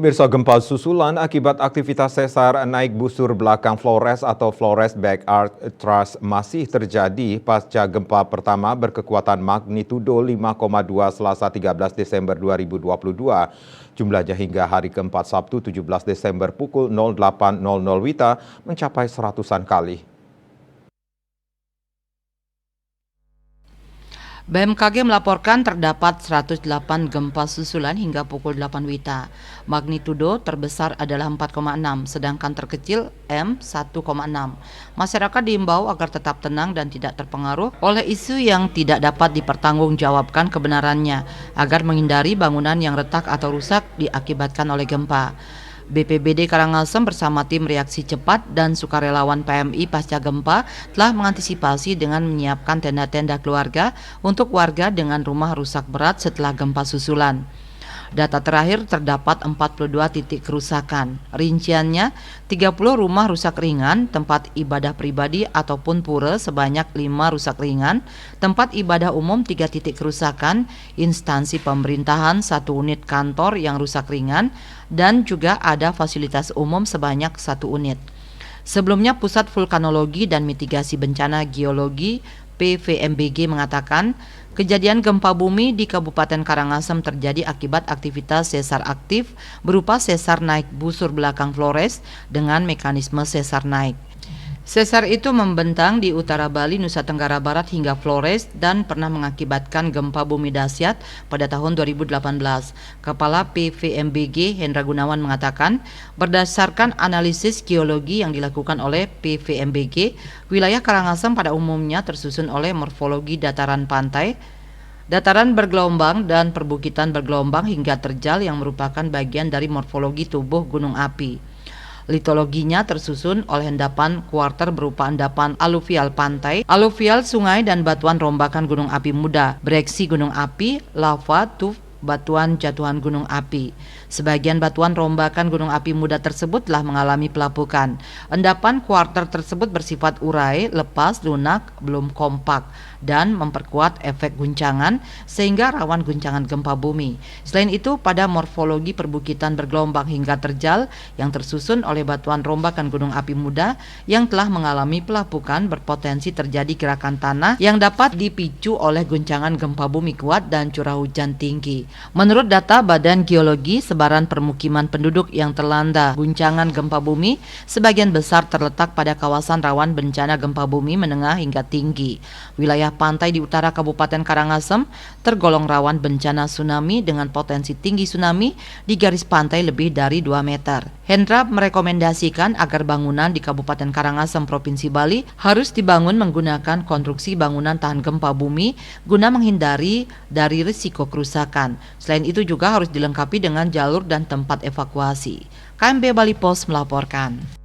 Pemirsa, gempa susulan akibat aktivitas sesar naik busur belakang Flores atau Flores Backyard Thrust masih terjadi pasca gempa pertama berkekuatan magnitudo 5,2 Selasa 13 Desember 2022. Jumlahnya hingga hari keempat Sabtu 17 Desember pukul 08.00 WITA mencapai seratusan kali. BMKG melaporkan terdapat 108 gempa susulan hingga pukul 8 WITA. Magnitudo terbesar adalah 4,6, sedangkan terkecil M1,6. Masyarakat diimbau agar tetap tenang dan tidak terpengaruh oleh isu yang tidak dapat dipertanggungjawabkan kebenarannya, agar menghindari bangunan yang retak atau rusak diakibatkan oleh gempa. BPBD Karangasem bersama tim reaksi cepat dan sukarelawan PMI pasca gempa telah mengantisipasi dengan menyiapkan tenda-tenda keluarga untuk warga dengan rumah rusak berat setelah gempa susulan. Data terakhir terdapat 42 titik kerusakan. Rinciannya, 30 rumah rusak ringan, tempat ibadah pribadi ataupun pura sebanyak 5 rusak ringan, tempat ibadah umum 3 titik kerusakan, instansi pemerintahan 1 unit kantor yang rusak ringan, dan juga ada fasilitas umum sebanyak 1 unit. Sebelumnya, Pusat Vulkanologi dan Mitigasi Bencana Geologi PVMBG mengatakan kejadian gempa bumi di Kabupaten Karangasem terjadi akibat aktivitas sesar aktif berupa sesar naik busur belakang Flores dengan mekanisme sesar naik. Sesar itu membentang di utara Bali, Nusa Tenggara Barat hingga Flores dan pernah mengakibatkan gempa bumi dahsyat pada tahun 2018. Kepala PVMBG Hendra Gunawan mengatakan, berdasarkan analisis geologi yang dilakukan oleh PVMBG, wilayah Karangasem pada umumnya tersusun oleh morfologi dataran pantai, dataran bergelombang dan perbukitan bergelombang hingga terjal yang merupakan bagian dari morfologi tubuh gunung api. Litologinya tersusun oleh endapan kuarter berupa endapan aluvial pantai, aluvial sungai dan batuan rombakan gunung api muda, breksi gunung api, lava, tuf, batuan jatuhan gunung api. Sebagian batuan rombakan gunung api muda tersebut telah mengalami pelapukan. Endapan kuarter tersebut bersifat urai, lepas, lunak, belum kompak, dan memperkuat efek guncangan sehingga rawan guncangan gempa bumi. Selain itu, pada morfologi perbukitan bergelombang hingga terjal yang tersusun oleh batuan rombakan gunung api muda yang telah mengalami pelapukan berpotensi terjadi gerakan tanah yang dapat dipicu oleh guncangan gempa bumi kuat dan curah hujan tinggi. Menurut data Badan Geologi, sebaran permukiman penduduk yang terlanda guncangan gempa bumi sebagian besar terletak pada kawasan rawan bencana gempa bumi menengah hingga tinggi. Wilayah pantai di utara Kabupaten Karangasem tergolong rawan bencana tsunami dengan potensi tinggi tsunami di garis pantai lebih dari 2 meter. Hendra merekomendasikan agar bangunan di Kabupaten Karangasem Provinsi Bali harus dibangun menggunakan konstruksi bangunan tahan gempa bumi guna menghindari dari risiko kerusakan. Selain itu juga harus dilengkapi dengan jalur dan tempat evakuasi. KMB Bali Pos melaporkan.